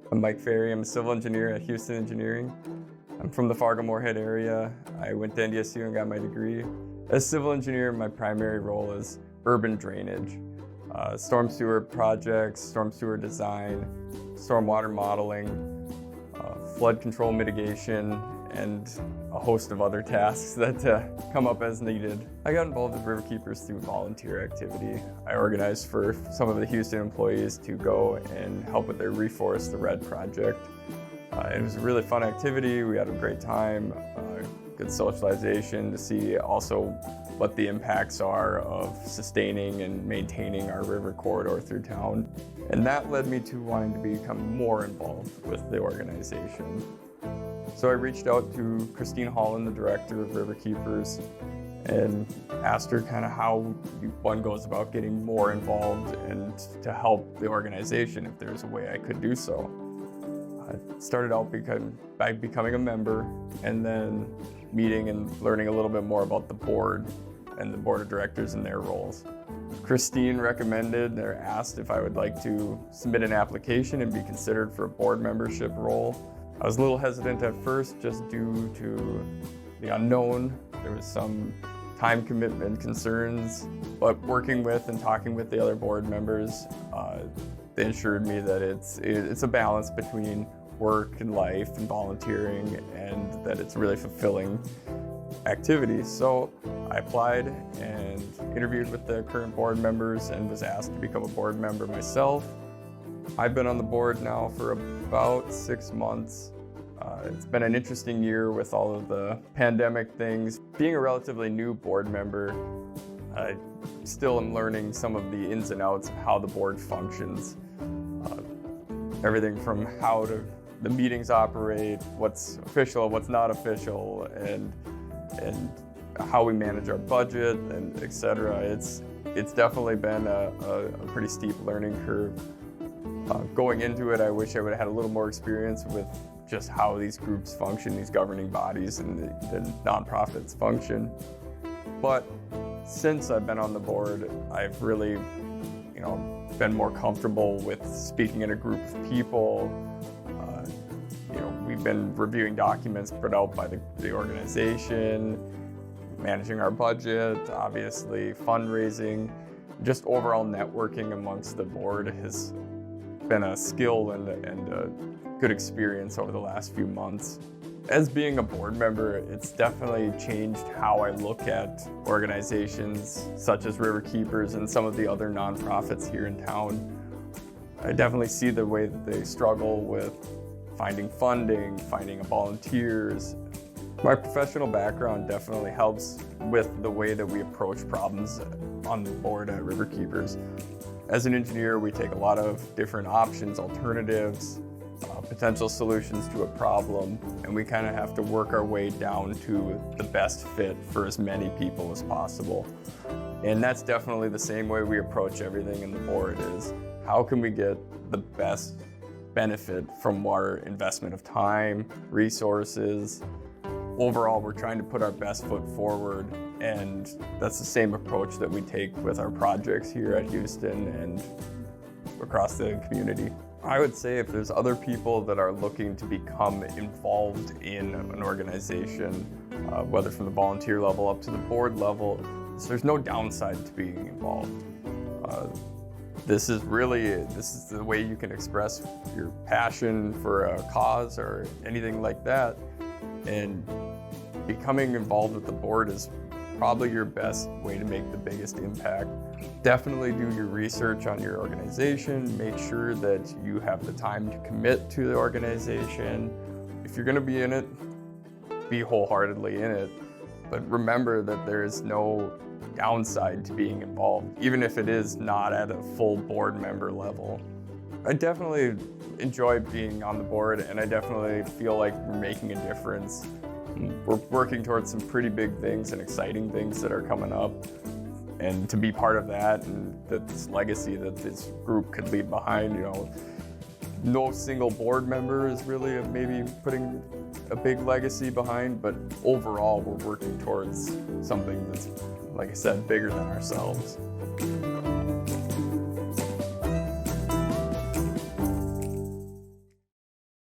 I'm Mike Ferrie. I'm a civil engineer at Houston Engineering. I'm from the Fargo-Moorhead area. I went to NDSU and got my degree. As a civil engineer, my primary role is urban drainage, storm sewer projects, storm sewer design, stormwater modeling, flood control mitigation, and a host of other tasks that come up as needed. I got involved with Riverkeepers through volunteer activity. I organized for some of the Houston employees to go and help with their Reforest the Red project. It was a really fun activity. We had a great time, good socialization to see also what the impacts are of sustaining and maintaining our river corridor through town. And that led me to wanting to become more involved with the organization. So I reached out to Christine Holland, the director of Riverkeepers, and asked her kind of how one goes about getting more involved and to help the organization if there's a way I could do so. I started out by becoming a member and then meeting and learning a little bit more about the board and the board of directors and their roles. Christine recommended or asked if I would like to submit an application and be considered for a board membership role. I was a little hesitant at first just due to the unknown. There was some time commitment concerns, but working with and talking with the other board members, they assured me that it's a balance between work and life and volunteering, and that it's a really fulfilling activity. So I applied and interviewed with the current board members and was asked to become a board member myself. I've been on the board now for about 6 months. It's been an interesting year with all of the pandemic things. Being a relatively new board member, I still am learning some of the ins and outs of how the board functions. Everything from how the meetings operate, what's official, what's not official, and how we manage our budget, and etc. It's definitely been a pretty steep learning curve. Going into it, I wish I would have had a little more experience with just how these groups function, these governing bodies and the nonprofits function. But since I've been on the board, I've really, been more comfortable with speaking in a group of people. We've been reviewing documents put out by the organization, managing our budget, obviously fundraising. Just overall networking amongst the board has been a skill and a good experience over the last few months. As being a board member, it's definitely changed how I look at organizations such as Riverkeepers and some of the other nonprofits here in town. I definitely see the way that they struggle with finding funding, finding volunteers. My professional background definitely helps with the way that we approach problems on the board at Riverkeepers. As an engineer, we take a lot of different options, alternatives, potential solutions to a problem, and we kind of have to work our way down to the best fit for as many people as possible. And that's definitely the same way we approach everything in the board is how can we get the best benefit from our investment of time, resources. Overall, we're trying to put our best foot forward, and that's the same approach that we take with our projects here at Houston and across the community. I would say if there's other people that are looking to become involved in an organization, whether from the volunteer level up to the board level, there's no downside to being involved. This is the way you can express your passion for a cause or anything like that. And becoming involved with the board is probably your best way to make the biggest impact. Definitely do your research on your organization. Make sure that you have the time to commit to the organization. If you're going to be in it, be wholeheartedly in it. But remember that there is no downside to being involved, even if it is not at a full board member level. I definitely enjoy being on the board, and I definitely feel like we're making a difference. We're working towards some pretty big things and exciting things that are coming up. And to be part of that and this legacy that this group could leave behind, no single board member is really maybe putting a big legacy behind, but overall we're working towards something that's, like I said, bigger than ourselves.